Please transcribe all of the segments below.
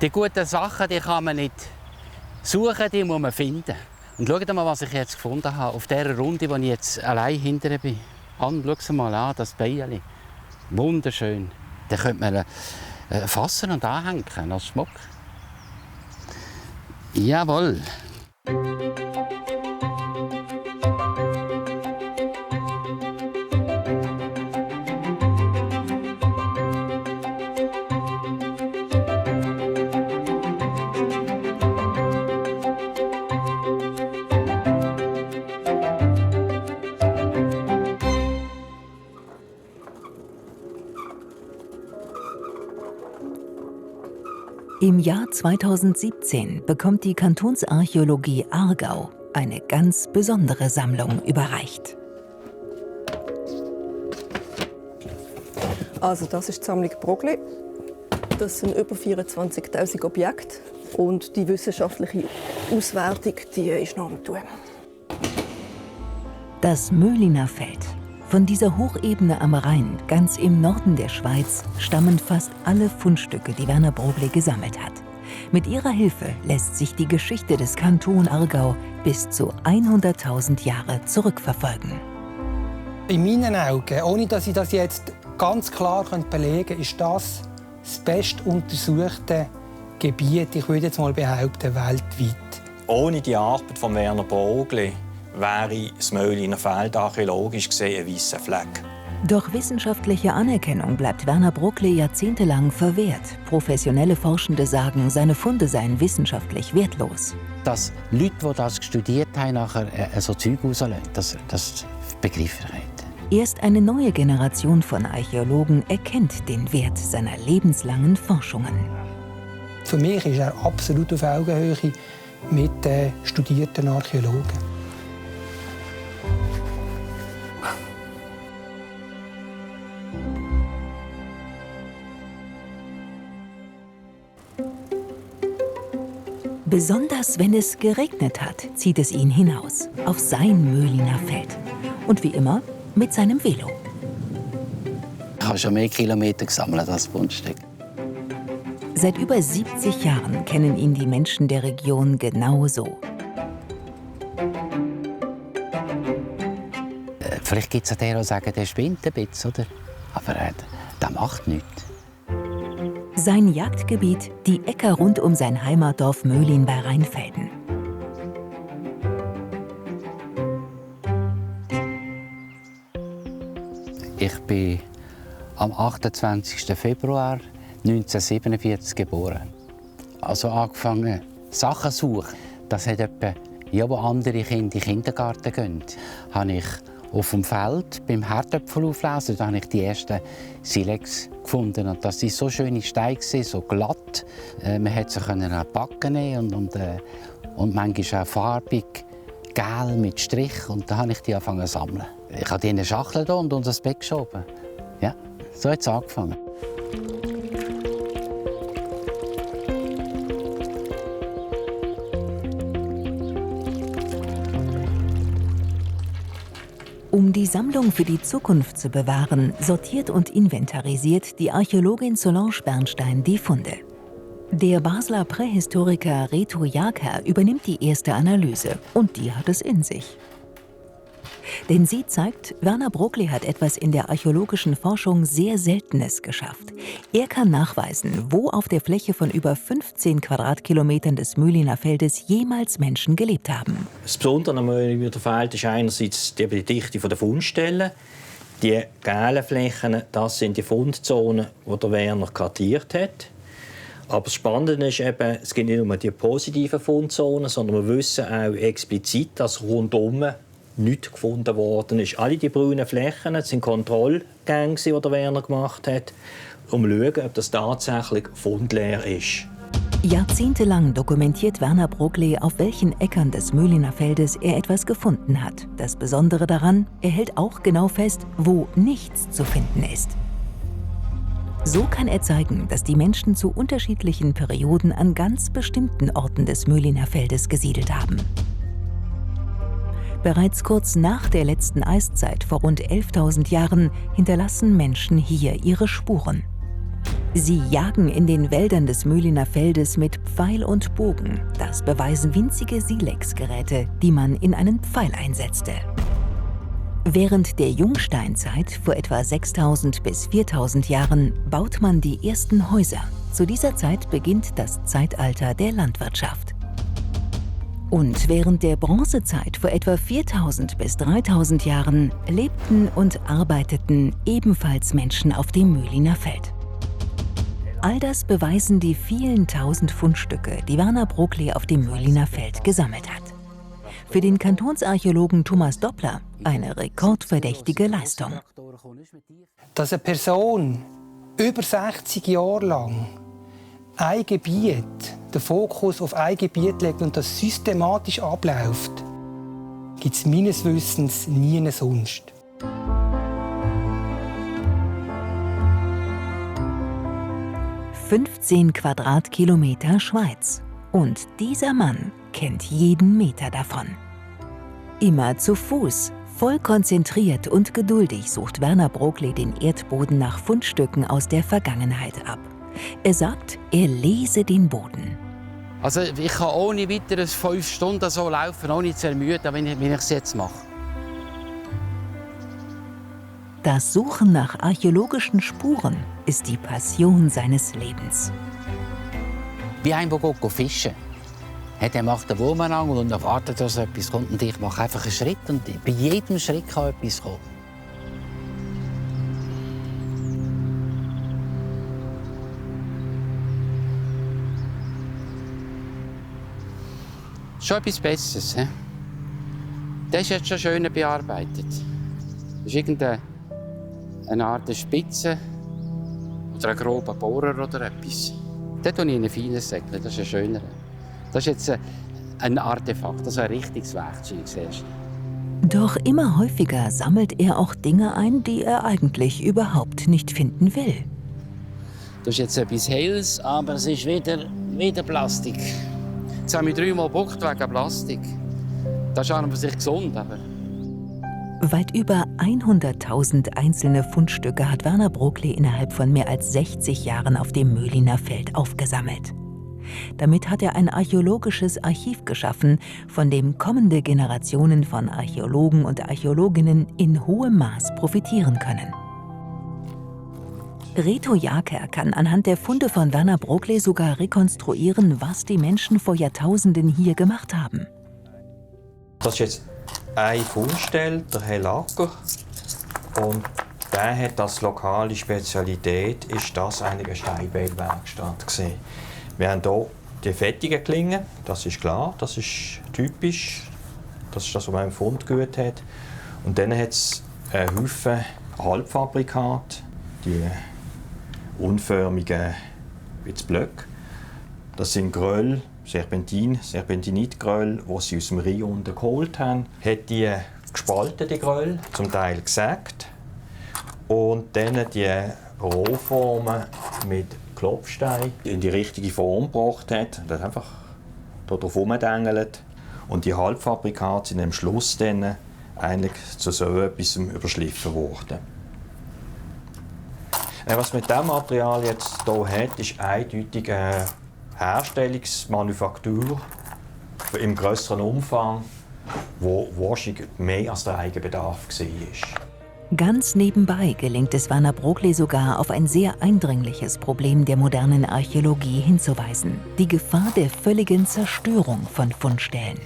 Die guten Sachen, die kann man nicht suchen, die muss man finden. Und schaut mal, was ich jetzt gefunden habe, auf dieser Runde, wo ich jetzt allein hinterher bin. Ann, schau sie mal an, das Beilchen. Wunderschön. Den könnte man fassen und anhängen als Schmuck. Jawohl. Im Jahr 2017 bekommt die Kantonsarchäologie Aargau eine ganz besondere Sammlung überreicht. Also das ist die Sammlung Broglie. Das sind über 24'000 Objekte und die wissenschaftliche Auswertung, die ist noch am Tun. Das Möhliner Feld. Von dieser Hochebene am Rhein, ganz im Norden der Schweiz, stammen fast alle Fundstücke, die Werner Broglie gesammelt hat. Mit ihrer Hilfe lässt sich die Geschichte des Kanton Aargau bis zu 100.000 Jahre zurückverfolgen. In meinen Augen, ohne dass ich das jetzt ganz klar belegen könnte, ist das best untersuchte Gebiet, ich würde jetzt mal behaupten, weltweit. Ohne die Arbeit von Werner Broglie wäre das Möhliner Feld archäologisch gesehen ein weisser Fleck. Doch wissenschaftliche Anerkennung bleibt Werner Broglie jahrzehntelang verwehrt. Professionelle Forschende sagen, seine Funde seien wissenschaftlich wertlos. Dass Leute, die das studiert haben, nachher so Zeug rauslassen, das begreife ich nicht. Erst eine neue Generation von Archäologen erkennt den Wert seiner lebenslangen Forschungen. Für mich ist er absolut auf Augenhöhe mit studierten Archäologen. Besonders wenn es geregnet hat, zieht es ihn hinaus, auf sein Möhliner Feld. Und wie immer mit seinem Velo. Ich habe schon mehr Kilometer gesammelt als Fundstück. Seit über 70 Jahren kennen ihn die Menschen der Region genau so. Vielleicht gibt es den, die sagen, der spinnt ein bisschen, oder? Aber der macht nichts. Sein Jagdgebiet, die Äcker rund um sein Heimatdorf Möhlin bei Rheinfelden. Ich bin am 28. Februar 1947 geboren. Also angefangen, Sachen zu suchen. Das hat etwa, ja, wo andere Kinder in den Kindergarten gehen, habe ich auf dem Feld beim Herdöpfelauflesen, da habe ich die ersten Silex gefunden. Und das waren so schöne Steine, so glatt. Man konnte sie an die Backen nehmen und manchmal auch farbig, gel mit Strich. Und da habe ich die angefangen zu sammeln. Ich habe die in eine Schachtel und unter das Bett geschoben. Ja, so hat es angefangen. Um die Sammlung für die Zukunft zu bewahren, sortiert und inventarisiert die Archäologin Solange Bernstein die Funde. Der Basler Prähistoriker Reto Jaker übernimmt die erste Analyse und die hat es in sich. Denn sie zeigt, Werner Broglie hat etwas in der archäologischen Forschung sehr Seltenes geschafft. Er kann nachweisen, wo auf der Fläche von über 15 Quadratkilometern des Möhliner Feldes jemals Menschen gelebt haben. Das Besondere am Möhliner Feld ist einerseits die Dichte der Fundstellen. Die gelben Flächen, das sind die Fundzonen, die der Werner kartiert hat. Aber das Spannende ist eben, es gibt nicht nur die positiven Fundzonen, sondern wir wissen auch explizit, dass rundum nichts gefunden worden ist. Alle die braunen Flächen sind Kontrollgänge, die der Werner gemacht hat, um zu schauen, ob das tatsächlich fundleer ist. Jahrzehntelang dokumentiert Werner Broglie, auf welchen Äckern des Möhliner Feldes er etwas gefunden hat. Das Besondere daran, er hält auch genau fest, wo nichts zu finden ist. So kann er zeigen, dass die Menschen zu unterschiedlichen Perioden an ganz bestimmten Orten des Möhliner Feldes gesiedelt haben. Bereits kurz nach der letzten Eiszeit vor rund 11.000 Jahren hinterlassen Menschen hier ihre Spuren. Sie jagen in den Wäldern des Mühliner Feldes mit Pfeil und Bogen. Das beweisen winzige Silex-Geräte, die man in einen Pfeil einsetzte. Während der Jungsteinzeit, vor etwa 6000 bis 4000 Jahren, baut man die ersten Häuser. Zu dieser Zeit beginnt das Zeitalter der Landwirtschaft. Und während der Bronzezeit vor etwa 4000 bis 3000 Jahren lebten und arbeiteten ebenfalls Menschen auf dem Mühliner Feld. All das beweisen die vielen tausend Fundstücke, die Werner Broglie auf dem Mühliner Feld gesammelt hat. Für den Kantonsarchäologen Thomas Doppler eine rekordverdächtige Leistung. Dass eine Person über 60 Jahre lang ein Gebiet, den Fokus auf ein Gebiet legt und das systematisch abläuft, gibt es meines Wissens nie sonst. –15 Quadratkilometer Schweiz. Und dieser Mann kennt jeden Meter davon. Immer zu Fuß, voll konzentriert und geduldig sucht Werner Broglie den Erdboden nach Fundstücken aus der Vergangenheit ab. Er sagt, er lese den Boden. Also ich kann ohne weiteres 5 Stunden so laufen, ohne zu ermüden, wenn ich es jetzt mache. Das Suchen nach archäologischen Spuren ist die Passion seines Lebens. Wie einer, der fischen geht. Er macht den Wurm an und erwartet, dass etwas kommt. Und ich mache einfach einen Schritt und bei jedem Schritt kann etwas kommen. Schon etwas Besseres. He? Das ist jetzt schon schön bearbeitet. Das ist irgendeine Art Spitze oder ein grober Bohrer oder etwas. Dort habe ich einen feinen Säckchen, das ist ein schöner. Das ist jetzt ein Artefakt, das ist ein richtiges Werkzeug. Siehst du. Doch immer häufiger sammelt er auch Dinge ein, die er eigentlich überhaupt nicht finden will. Das ist jetzt etwas Helles, aber es ist wieder Plastik. Jetzt habe ich 3-mal gebuckt wegen Plastik. Das ist an und für sich gesund, aber... Weit über 100.000 einzelne Fundstücke hat Werner Broglie innerhalb von mehr als 60 Jahren auf dem Mühliner Feld aufgesammelt. Damit hat er ein archäologisches Archiv geschaffen, von dem kommende Generationen von Archäologen und Archäologinnen in hohem Maß profitieren können. Reto Jaker kann anhand der Funde von Werner Broglie sogar rekonstruieren, was die Menschen vor Jahrtausenden hier gemacht haben. Das ist jetzt eine Fundstelle, der Herr Lacker. Und der hat als lokale Spezialität ist das eine Steinbeilwerkstatt gewesen. Wir haben hier die fettigen Klingen, das ist klar, das ist typisch. Das ist das, was man im Fundgut hat. Und dann hat es einen Haufen Halbfabrikate, die unförmigen Blöcke. Das sind Gröll, Serpentinitgröll, die sie aus dem Rhein unten geholt haben. Hat die gespalten, die Gröll, zum Teil gesägt. Und dann die Rohformen mit Klopfstein in die richtige Form gebracht hat. Und hat einfach darauf herumgedengelt. Und die Halbfabrikate sind am Schluss dann eigentlich zu so etwas überschliffen worden. Was mit diesem Material jetzt hier hat, ist eindeutig eine Herstellungsmanufaktur im grösseren Umfang, wo wahrscheinlich mehr als der Eigenbedarf war. Ganz nebenbei gelingt es Werner Broglie sogar, auf ein sehr eindringliches Problem der modernen Archäologie hinzuweisen: die Gefahr der völligen Zerstörung von Fundstellen.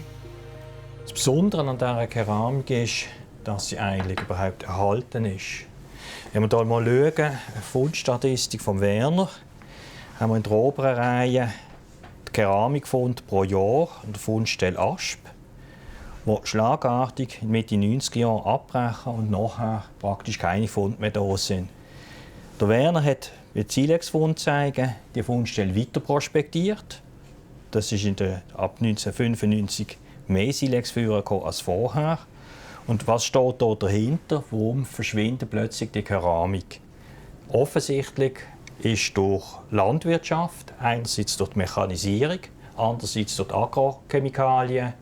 Das Besondere an dieser Keramik ist, dass sie eigentlich überhaupt erhalten ist. Wenn wir hier mal schauen, eine Fundstatistik von Werner, haben wir in der oberen Reihe die Keramikfund pro Jahr an der Fundstelle Asp, die schlagartig in Mitte 90er Jahren abbrechen und nachher praktisch keine Funde mehr da sind. Der Werner hat, wie die Silex-Funde zeigen, die Fundstelle weiter prospektiert. Das ist ab 1995 mehr Silex-Führer als vorher. Und was steht da dahinter? Warum verschwindet plötzlich die Keramik? Offensichtlich ist durch Landwirtschaft, einerseits durch die Mechanisierung, andererseits durch die Agrochemikalien,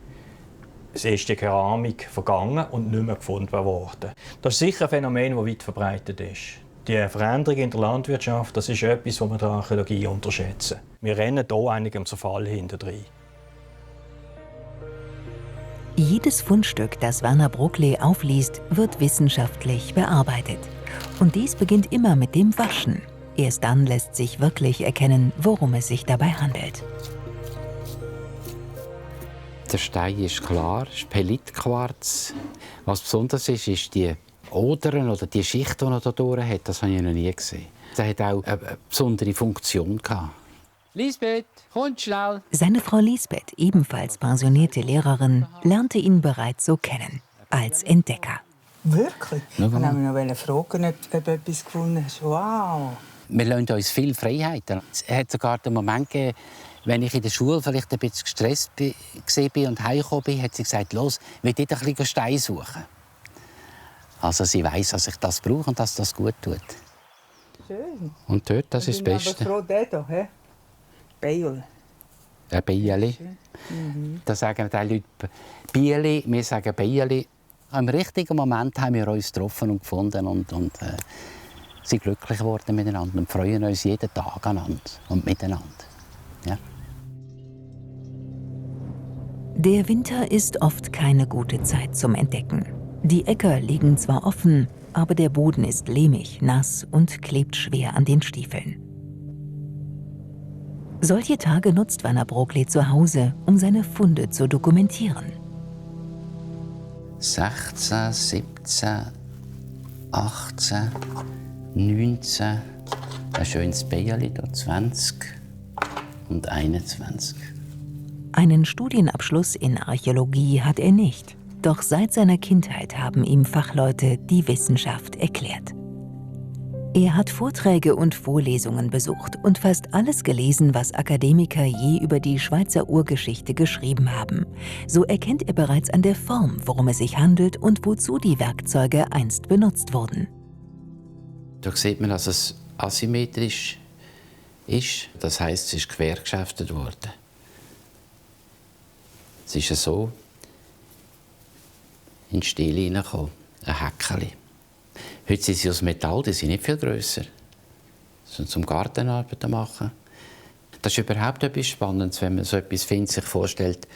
ist die Keramik vergangen und nicht mehr gefunden worden. Das ist sicher ein Phänomen, das weit verbreitet ist. Die Veränderung in der Landwirtschaft, das ist etwas, was wir der Archäologie unterschätzen. Wir rennen hier eigentlich am Zerfall hinterdrein. Jedes Fundstück, das Werner Bruckle aufliest, wird wissenschaftlich bearbeitet. Und dies beginnt immer mit dem Waschen. Erst dann lässt sich wirklich erkennen, worum es sich dabei handelt. Der Stein ist klar, ist Pellitquarz. Was besonders ist, ist die Odern oder die Schicht, die er hier durch hat. Das habe ich noch nie gesehen. Der hat auch eine besondere Funktion gehabt. Lisbeth, komm schnell! Seine Frau Lisbeth, ebenfalls pensionierte Lehrerin, lernte ihn bereits so kennen, als Entdecker. Wirklich? Ja, Ich wollte noch fragen, ob du etwas gefunden hast. Wow! Wir lassen uns viel Freiheiten. Es hat sogar den Moment gegeben, wenn ich in der Schule vielleicht ein bisschen gestresst war und heimgekommen bin, hat sie gesagt, los, will ich ein bisschen Stein suchen. Also sie weiss, dass ich das brauche und dass das gut tut. Schön. Und dort, das ist das Beste. Ich bin aber froh, der hier, he? Beil. Ein Bieli. Da sagen die Leute Bieli, wir sagen Bieli. Im richtigen Moment haben wir uns getroffen und gefunden und sind glücklich geworden miteinander und freuen uns jeden Tag aneinander und miteinander. Ja. Der Winter ist oft keine gute Zeit zum Entdecken. Die Äcker liegen zwar offen, aber der Boden ist lehmig, nass und klebt schwer an den Stiefeln. Solche Tage nutzt Werner Bruckle zu Hause, um seine Funde zu dokumentieren. 16, 17, 18, 19, ein schönes Beierli, 20 und 21. Einen Studienabschluss in Archäologie hat er nicht. Doch seit seiner Kindheit haben ihm Fachleute die Wissenschaft erklärt. Er hat Vorträge und Vorlesungen besucht und fast alles gelesen, was Akademiker je über die Schweizer Urgeschichte geschrieben haben. So erkennt er bereits an der Form, worum es sich handelt und wozu die Werkzeuge einst benutzt wurden. Da sieht man, dass es asymmetrisch ist. Das heisst, es ist quergeschäftet worden. Es ist so in den Stil hineingekommen, ein Häkchen. Heute sind sie aus Metall, die sind nicht viel grösser. Zum Gartenarbeiten machen. Das ist überhaupt etwas Spannendes, wenn man so etwas findet, sich vorstellt,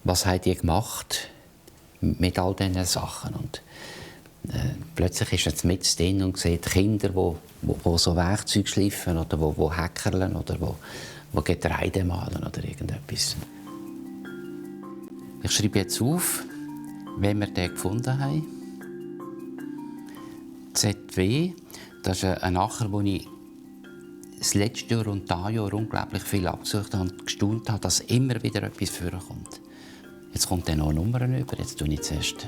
was haben die gemacht mit all diesen Sachen. Und plötzlich ist jetzt mit drin und sieht Kinder, die so Werkzeug schleifen oder die häckerlen oder die Getreide mahlen oder irgendetwas. Ich schreibe jetzt auf, wenn wir den gefunden haben. ZW, das ist ein Acher, wo ich das letzte Jahr und dieses Jahr unglaublich viel abgesucht habe und gestaunt habe, dass immer wieder etwas vorkommt. Jetzt kommt dann noch Nummern über, jetzt tue ich zuerst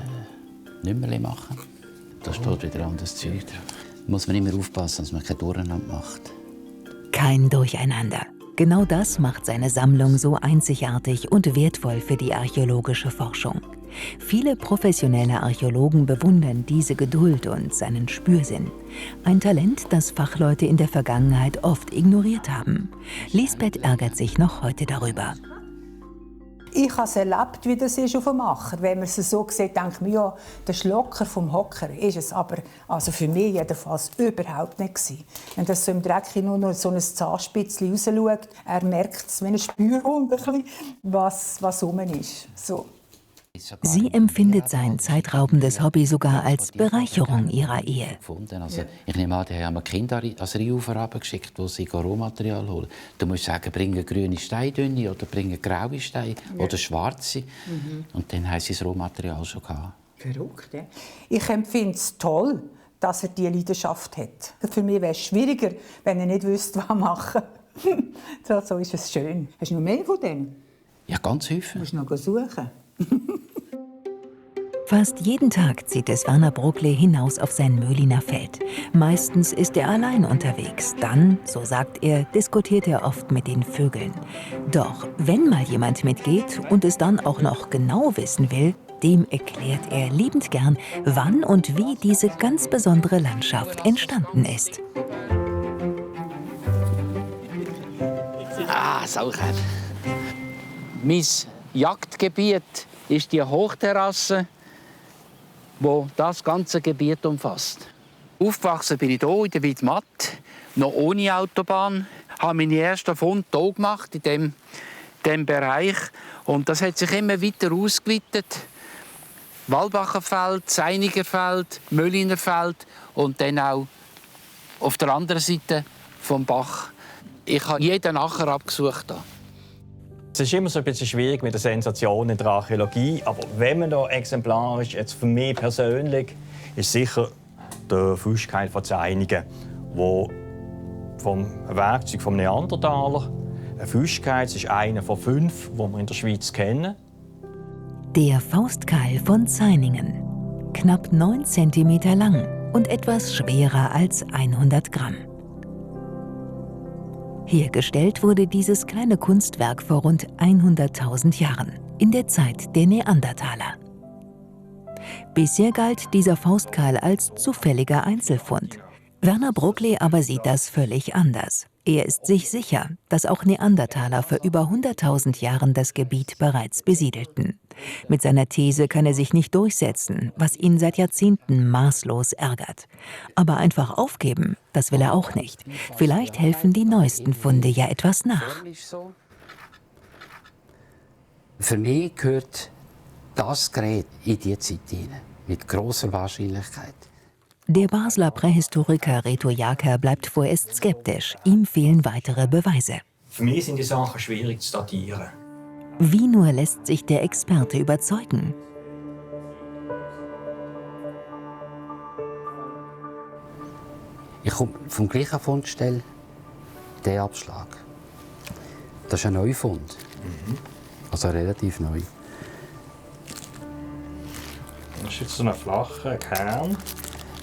Nummerchen machen. Da steht wieder anderes Zeug drauf. Da muss man immer aufpassen, dass man kein Durcheinander macht. Kein Durcheinander. Genau das macht seine Sammlung so einzigartig und wertvoll für die archäologische Forschung. Viele professionelle Archäologen bewundern diese Geduld und seinen Spürsinn. Ein Talent, das Fachleute in der Vergangenheit oft ignoriert haben. Lisbeth ärgert sich noch heute darüber. Ich habe es erlebt, wie das ist auf dem Acher. Wenn man es so sieht, denkt man, ja, der Schlocker vom Hocker ist es. Aber also für mich jedenfalls überhaupt nicht gewesen. Wenn das so im Dreck nur noch so ein Zahnspitzchen rausschaut, er merkt es, wenn er spürt, was rum ist. So. Sie empfindet sein zeitraubendes Hobby sogar als Bereicherung ihrer Ehe. Also, ich nehme an, die haben Kinder als Rheinufer geschickt, wo sie Rohmaterial holen. Du musst sagen, bringen grüne Steindünne oder bringen graue Steine oder schwarze. Und dann haben sie das Rohmaterial schon gehabt. Verrückt, ja? Ich empfinde es toll, dass er diese Leidenschaft hat. Für mich wäre es schwieriger, wenn er nicht wüsste, was machen. So ist es schön. Hast du noch mehr von dem? Ja, ganz häufig. Du musst noch suchen. Fast jeden Tag zieht es Werner Bruckle hinaus auf sein Möhliner Feld. Meistens ist er allein unterwegs. Dann, so sagt er, diskutiert er oft mit den Vögeln. Doch wenn mal jemand mitgeht und es dann auch noch genau wissen will, dem erklärt er liebend gern, wann und wie diese ganz besondere Landschaft entstanden ist. Saucher. Mein Jagdgebiet ist die Hochterrasse, wo das ganze Gebiet umfasst. Aufgewachsen bin ich hier in der Wiedmatt, noch ohne Autobahn. Ich habe meine ersten Funde hier gemacht, in diesem Bereich. Und das hat sich immer weiter ausgeweitet. Wallbacherfeld, Seinigerfeld, Möllinerfeld und dann auch auf der anderen Seite vom Bach. Ich habe jeden Acher abgesucht. Es ist immer so ein bisschen schwierig mit der Sensation in der Archäologie, aber wenn man da exemplarisch, jetzt für mich persönlich, ist sicher der Fußkeil von Zeinigen, wo vom Werkzeug vom Neandertaler. Ein Fußkeil ist einer von 5, die wir in der Schweiz kennen. Der Faustkeil von Zainingen. Knapp 9 cm lang und etwas schwerer als 100 Gramm. Hergestellt wurde dieses kleine Kunstwerk vor rund 100.000 Jahren, in der Zeit der Neandertaler. Bisher galt dieser Faustkeil als zufälliger Einzelfund. Werner Broglie aber sieht das völlig anders. Er ist sich sicher, dass auch Neandertaler vor über 100.000 Jahren das Gebiet bereits besiedelten. Mit seiner These kann er sich nicht durchsetzen, was ihn seit Jahrzehnten maßlos ärgert. Aber einfach aufgeben, das will er auch nicht. Vielleicht helfen die neuesten Funde ja etwas nach. Für mich gehört das Gerät in die Zeit hinein, mit grosser Wahrscheinlichkeit. Der Basler Prähistoriker Reto Jaker bleibt vorerst skeptisch. Ihm fehlen weitere Beweise. Für mich sind die Sachen schwierig zu datieren. Wie nur lässt sich der Experte überzeugen? Ich komme vom gleichen Fundstelle, der Abschlag. Das ist ein Neufund. Also relativ neu. Das ist jetzt so ein flacher Kern.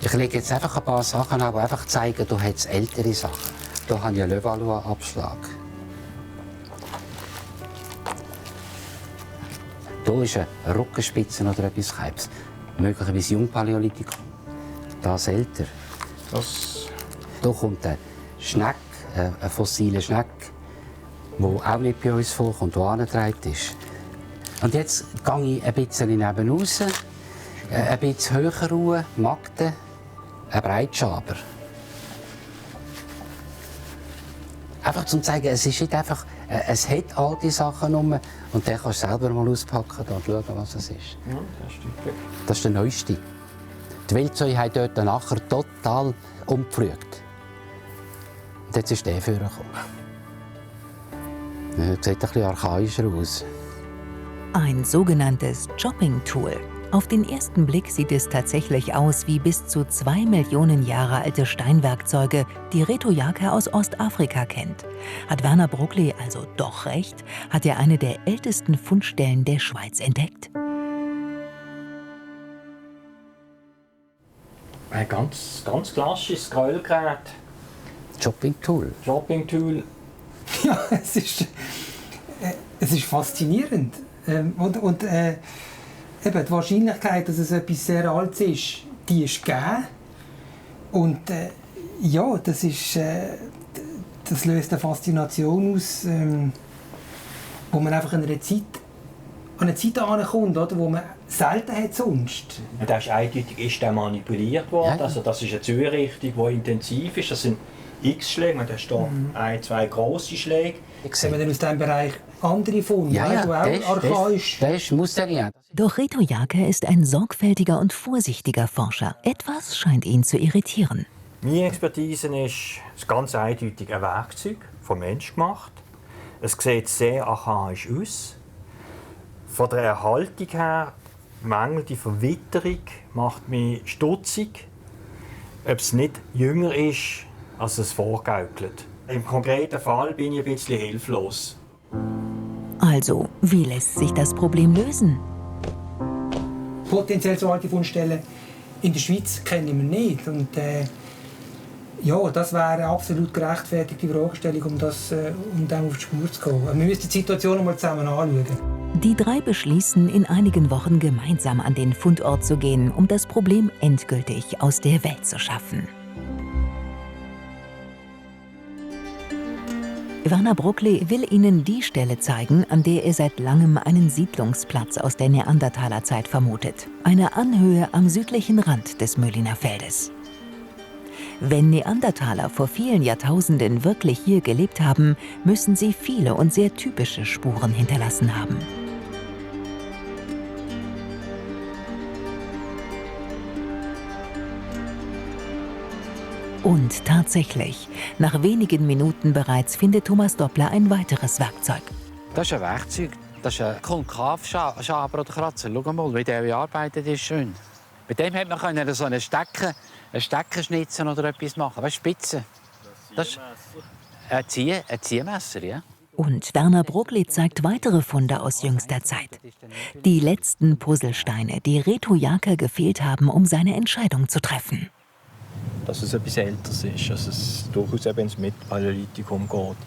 Ich lege jetzt einfach ein paar Sachen an, die einfach zeigen, du hast ältere Sachen. Hier habe ich einen Levallois-Abschlag. Hier ist eine Rückenspitze oder etwas Krebs. Möglicherweise Jungpaläolithikum. Das älter. Hier kommt eine Schnecke, eine fossile Schnecke, die auch nicht bei uns vorkommt, die angetragen ist. Und jetzt gehe ich ein bisschen neben raus, ein bisschen höher ruhen, Magden. Ein Breitschaber. Einfach zum zeigen, es ist nicht einfach, es hat all die Sachen rum und dann kannst du selber mal auspacken und schauen, was es ist. Ja, das ist typisch. Das ist der neueste. Die Wildsäue hat dort nachher total umgepflügt. Und jetzt ist der vorgekommen. Das sieht ein bisschen archaischer aus. Ein sogenanntes Chopping-Tool. Auf den ersten Blick sieht es tatsächlich aus wie bis zu 2 Millionen Jahre alte Steinwerkzeuge, die Reto Jaker aus Ostafrika kennt. Hat Werner Broglie also doch recht? Hat er eine der ältesten Fundstellen der Schweiz entdeckt? Ein ganz klassisches Gräuelgerät. Chopping-Tool. Chopping-Tool. Ja, es ist faszinierend. Eben, die Wahrscheinlichkeit, dass es etwas sehr Altes ist, die ist gegeben. Und ja, das löst eine Faszination aus, wo man einfach an eine Zeit herankommt, oder, wo man selten hat sonst. Und das ist eindeutig ist der manipuliert worden. Ja. Also das ist eine Zurichtung, die intensiv ist. Das sind X-Schläge, man hat hier 1, 2 grosse Schläge. Wenn man dann aus diesem Bereich andere Funde, auch archaisch. Das muss der ja. Doch Reto Jaker ist ein sorgfältiger und vorsichtiger Forscher. Etwas scheint ihn zu irritieren. Meine Expertise ist ganz eindeutig ein Werkzeug, vom Mensch gemacht. Es sieht sehr archaisch aus. Von der Erhaltung her, mangelnde Verwitterung macht mich stutzig, ob es nicht jünger ist, als es vorgaukelt. Im konkreten Fall bin ich ein bisschen hilflos. Also, wie lässt sich das Problem lösen? Potenziell so alte Fundstellen in der Schweiz kennen wir nicht. Und, ja, das wäre eine absolut gerechtfertigte Fragestellung, um dem auf die Spur zu kommen. Wir müssen die Situation einmal zusammen anschauen. Die drei beschließen, in einigen Wochen gemeinsam an den Fundort zu gehen, um das Problem endgültig aus der Welt zu schaffen. Werner Broglie will Ihnen die Stelle zeigen, an der er seit langem einen Siedlungsplatz aus der Neandertalerzeit vermutet. Eine Anhöhe am südlichen Rand des Mölliner Feldes. Wenn Neandertaler vor vielen Jahrtausenden wirklich hier gelebt haben, müssen sie viele und sehr typische Spuren hinterlassen haben. Und tatsächlich, nach wenigen Minuten bereits findet Thomas Doppler ein weiteres Werkzeug. Das ist ein Werkzeug. Das ist ein Konkavschaber oder Kratzer. Schau mal, wie der bearbeitet ist. Schön. Mit dem hätte man so einen Stecken schnitzen oder etwas machen. Weißt, Spitze. Das ist ein Ziehmesser, ja. Und Werner Broglie zeigt weitere Funde aus jüngster Zeit. Die letzten Puzzlesteine, die Reto Jaker gefehlt haben, um seine Entscheidung zu treffen. Dass es etwas Älteres ist, dass es durchaus eben ins Mittelpaläolithikum geht.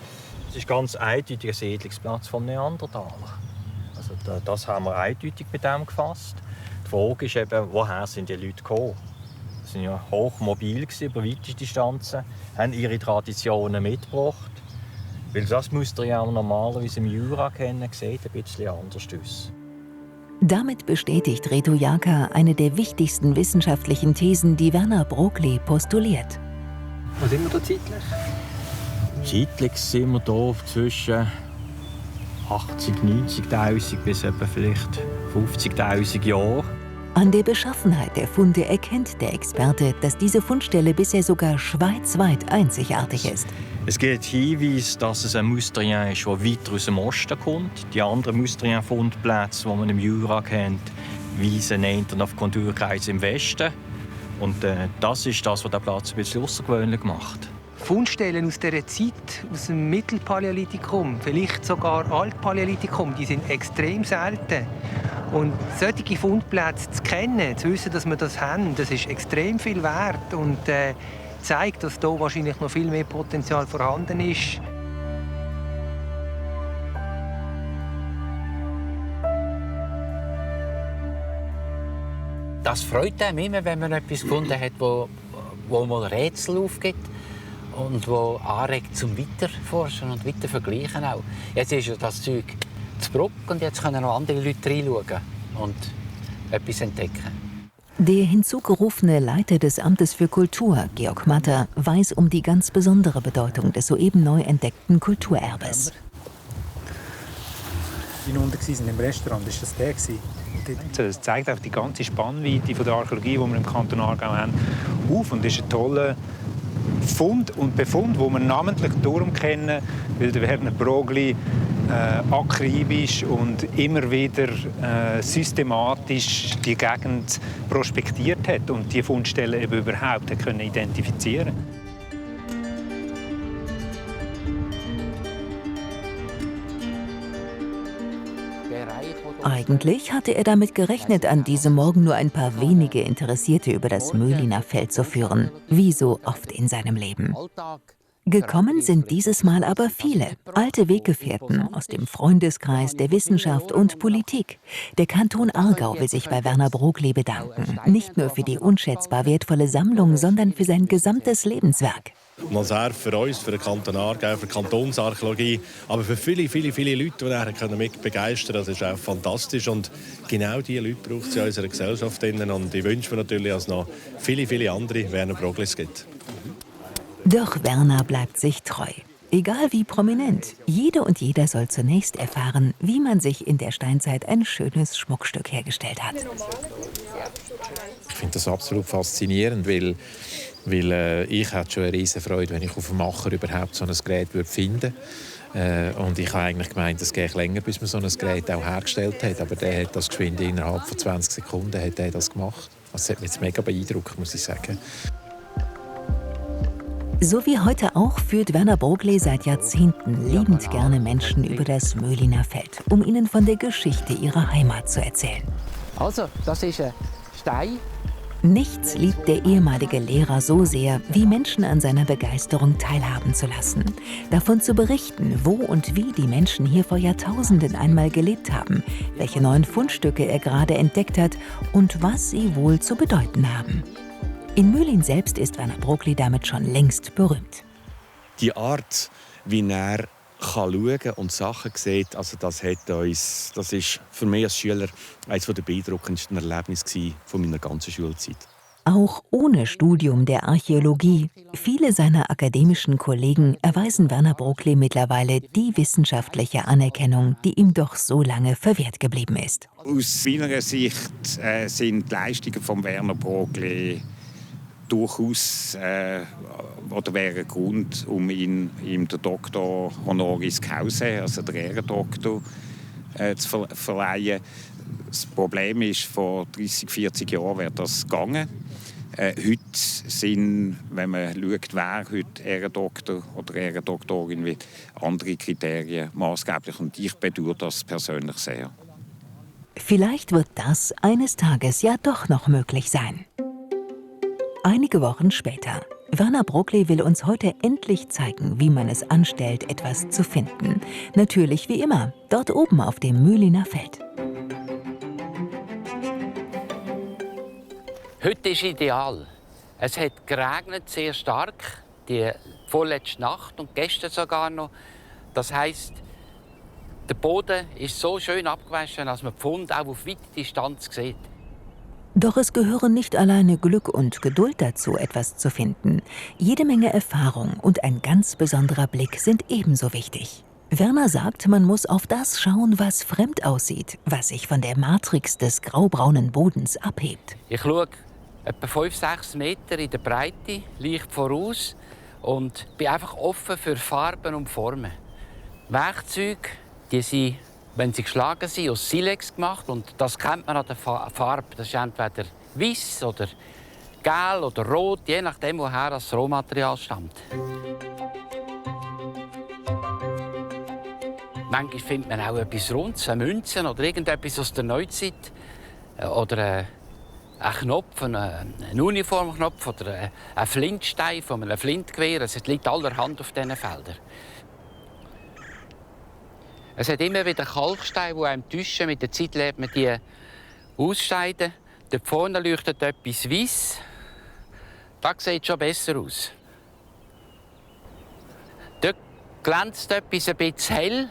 Es ist ganz eindeutig ein Siedlungsplatz vom Neandertaler. Also das haben wir eindeutig bei dem gefasst. Die Frage ist eben, woher sind die Leute gekommen? Sie sind ja hochmobil über weite Distanzen, haben ihre Traditionen mitgebracht. Weil das müsst ihr ja auch normalerweise im Jura kennen, sieht ein bisschen anders aus. Damit bestätigt Reto Jaker eine der wichtigsten wissenschaftlichen Thesen, die Werner Broglie postuliert. Was sind wir da zeitlich? Zeitlich sind wir hier zwischen 80.000, 90.000 bis etwa vielleicht 50.000 Jahren. An der Beschaffenheit der Funde erkennt der Experte, dass diese Fundstelle bisher sogar schweizweit einzigartig ist. Es gibt Hinweise, dass es ein Musterien ist, der weiter aus dem Osten kommt. Die anderen Musterien-Fundplätze, die man im Jura kennt, weisen eher auf Konturkreise im Westen. Und das ist das, was den Platz ein bisschen außergewöhnlich macht. Fundstellen aus dieser Zeit, aus dem Mittelpaläolithikum, vielleicht sogar Altpaläolithikum, die sind extrem selten. Und solche Fundplätze zu kennen, zu wissen, dass wir das haben, das ist extrem viel wert und zeigt, dass hier wahrscheinlich noch viel mehr Potenzial vorhanden ist. Das freut einem immer, wenn man etwas gefunden hat, wo mal Rätsel aufgibt und wo anregt zum Weiterforschen und Weitervergleichen auch. Jetzt ist ja das Zeug zu Bruck und jetzt können noch andere Leute reinschauen und etwas entdecken. Der hinzugerufene Leiter des Amtes für Kultur, Georg Matter, weiß um die ganz besondere Bedeutung des soeben neu entdeckten Kulturerbes. Unten im Restaurant, ist das der? Das zeigt auch die ganze Spannweite der Archäologie, die wir im Kanton Aargau haben, auf und ist ein toller Fund und Befund, den wir namentlich darum kennen, weil der Werner Broglie akribisch und immer wieder systematisch die Gegend prospektiert hat und die Fundstellen eben überhaupt können identifizieren. Eigentlich hatte er damit gerechnet, an diesem Morgen nur ein paar wenige Interessierte über das Möhliner Feld zu führen, wie so oft in seinem Leben. Gekommen sind dieses Mal aber viele, alte Weggefährten aus dem Freundeskreis der Wissenschaft und Politik. Der Kanton Aargau will sich bei Werner Broglie bedanken, nicht nur für die unschätzbar wertvolle Sammlung, sondern für sein gesamtes Lebenswerk. Mal sehr für uns, für den Kanton Aargau, für die Kantonsarchäologie, aber für viele, viele, viele Leute, die nachher mit begeistern können. Das ist auch fantastisch und genau diese Leute braucht es in unserer Gesellschaft. Und ich wünsche mir natürlich, dass es noch viele, viele andere Werner Broglies gibt. Doch Werner bleibt sich treu. Egal wie prominent, jede und jeder soll zunächst erfahren, wie man sich in der Steinzeit ein schönes Schmuckstück hergestellt hat. Ich finde das absolut faszinierend, weil ich hätte schon eine riesige Freude, wenn ich auf dem Macher überhaupt so ein Gerät finden würde. Und ich habe eigentlich gemeint, es geht länger, bis man so ein Gerät auch hergestellt hat. Aber der hat das geschwind innerhalb von 20 Sekunden hat er das gemacht. Das hat mich jetzt mega beeindruckt, muss ich sagen. So wie heute auch führt Werner Broglie seit Jahrzehnten liebend gerne Menschen über das Möhliner Feld, um ihnen von der Geschichte ihrer Heimat zu erzählen. Also, das ist ein Stein. Nichts liebt der ehemalige Lehrer so sehr, wie Menschen an seiner Begeisterung teilhaben zu lassen. Davon zu berichten, wo und wie die Menschen hier vor Jahrtausenden einmal gelebt haben, welche neuen Fundstücke er gerade entdeckt hat und was sie wohl zu bedeuten haben. In Möhlin selbst ist Werner Broglie damit schon längst berühmt. Die Art, wie er schauen und Sachen sieht, also das ist für mich als Schüler eines der beeindruckendsten Erlebnisse von meiner ganzen Schulzeit. Auch ohne Studium der Archäologie, viele seiner akademischen Kollegen erweisen Werner Broglie mittlerweile die wissenschaftliche Anerkennung, die ihm doch so lange verwehrt geblieben ist. Aus meiner Sicht sind die Leistungen von Werner Broglie durchaus oder wäre ein Grund, um ihm den Doktor Honoris Causa, also den Ehrendoktor, zu verleihen. Das Problem ist, vor 30, 40 Jahren wäre das gegangen. Heute sind, wenn man schaut, wer heute Ehrendoktor oder Ehrendoktorin wird, andere Kriterien maßgeblich. Und ich bedauere das persönlich sehr. Vielleicht wird das eines Tages ja doch noch möglich sein. Einige Wochen später. Werner Broglie will uns heute endlich zeigen, wie man es anstellt, etwas zu finden. Natürlich wie immer, dort oben auf dem Mühliner Feld. Heute ist ideal. Es hat geregnet, sehr stark, die vorletzte Nacht und gestern sogar noch. Das heisst, der Boden ist so schön abgewaschen, dass man die Funde auch auf weite Distanz sieht. Doch es gehören nicht alleine Glück und Geduld dazu, etwas zu finden. Jede Menge Erfahrung und ein ganz besonderer Blick sind ebenso wichtig. Werner sagt, man muss auf das schauen, was fremd aussieht, was sich von der Matrix des graubraunen Bodens abhebt. Ich schaue etwa 5-6 Meter in der Breite, leicht voraus und bin einfach offen für Farben und Formen. Werkzeuge, die sind, wenn sie geschlagen sind, aus Silex gemacht und das kennt man an der Farbe. Das ist entweder weiß oder gelb oder rot, je nachdem, woher das Rohmaterial stammt. Manchmal findet man auch etwas Rundes, eine Münze oder irgendetwas aus der Neuzeit. Oder ein Knopf, ein Uniformknopf oder ein Flintstein von einem Flintgewehr. Es liegt allerhand auf diesen Feldern. Es hat immer wieder Kalksteine, die einem täuschen. Mit der Zeit lernt man die ausscheiden. Dort vorne leuchtet etwas weiß. Das sieht schon besser aus. Dort glänzt etwas ein bisschen hell.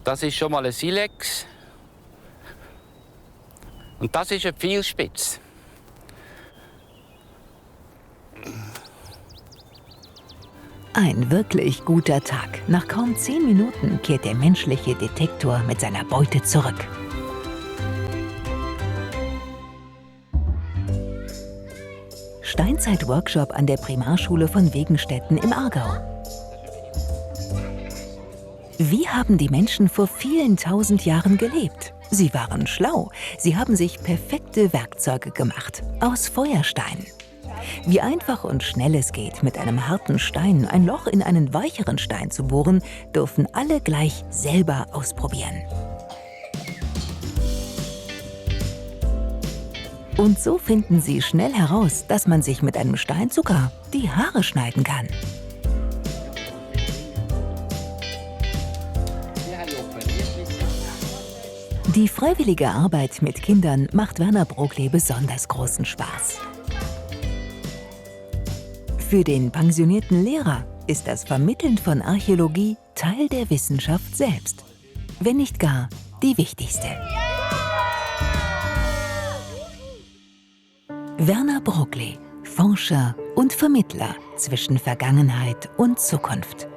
Das ist schon mal ein Silex. Und das ist eine Pfeilspitze. Ein wirklich guter Tag. Nach kaum 10 Minuten kehrt der menschliche Detektor mit seiner Beute zurück. Steinzeit-Workshop an der Primarschule von Wegenstetten im Aargau. Wie haben die Menschen vor vielen tausend Jahren gelebt? Sie waren schlau. Sie haben sich perfekte Werkzeuge gemacht. Aus Feuerstein. Wie einfach und schnell es geht, mit einem harten Stein ein Loch in einen weicheren Stein zu bohren, dürfen alle gleich selber ausprobieren. Und so finden sie schnell heraus, dass man sich mit einem Stein sogar die Haare schneiden kann. Die freiwillige Arbeit mit Kindern macht Werner Broglie besonders großen Spaß. Für den pensionierten Lehrer ist das Vermitteln von Archäologie Teil der Wissenschaft selbst, wenn nicht gar die wichtigste. Werner Broglie, Forscher und Vermittler zwischen Vergangenheit und Zukunft.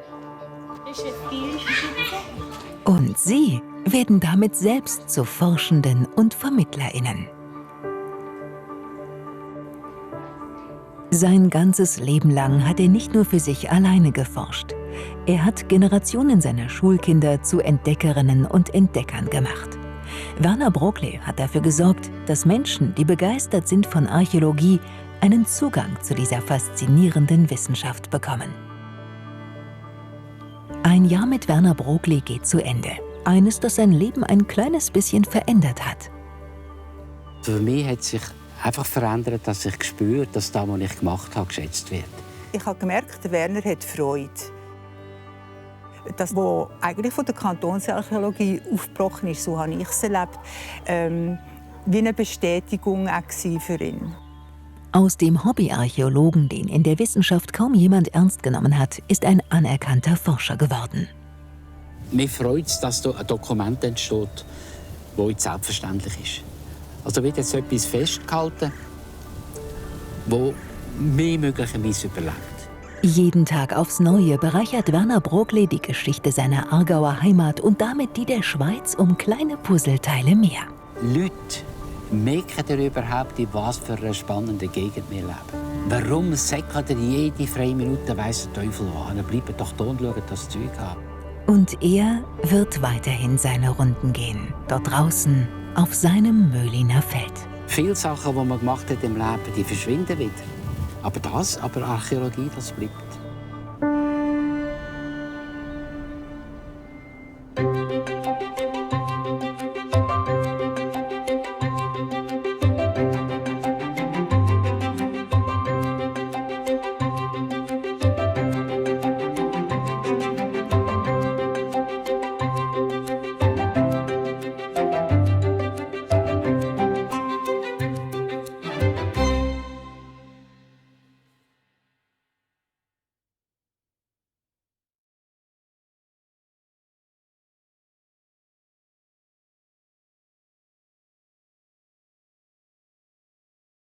Und Sie werden damit selbst zu Forschenden und VermittlerInnen. Sein ganzes Leben lang hat er nicht nur für sich alleine geforscht. Er hat Generationen seiner Schulkinder zu Entdeckerinnen und Entdeckern gemacht. Werner Broglie hat dafür gesorgt, dass Menschen, die begeistert sind von Archäologie, einen Zugang zu dieser faszinierenden Wissenschaft bekommen. Ein Jahr mit Werner Broglie geht zu Ende. Eines, das sein Leben ein kleines bisschen verändert hat. Für mich hat sich einfach verändert, dass ich spüre, dass das, was ich gemacht habe, geschätzt wird. Ich habe gemerkt, der Werner hat Freude. Das, was eigentlich von der Kantonsarchäologie aufgebrochen ist, so habe ich es erlebt, wie eine Bestätigung auch für ihn. Aus dem Hobbyarchäologen, den in der Wissenschaft kaum jemand ernst genommen hat, ist ein anerkannter Forscher geworden. Mich freut es, dass da ein Dokument entsteht, das jetzt selbstverständlich ist. Also wird jetzt etwas festgehalten, das mehr möglicherweise überlebt. Jeden Tag aufs Neue bereichert Werner Broglie die Geschichte seiner Aargauer Heimat und damit die der Schweiz um kleine Puzzleteile mehr. Leute merken ihr überhaupt, in was für einer spannenden Gegend wir leben. Warum sagt ihr jede freie Minute, weiss der Teufel wohin? Bleibt doch da und schaut das Zeug an. Und er wird weiterhin seine Runden gehen, dort draußen auf seinem Möhliner Feld. Viele Sachen, die man gemacht hat im Leben, die verschwinden wieder. Aber Archäologie, das bleibt.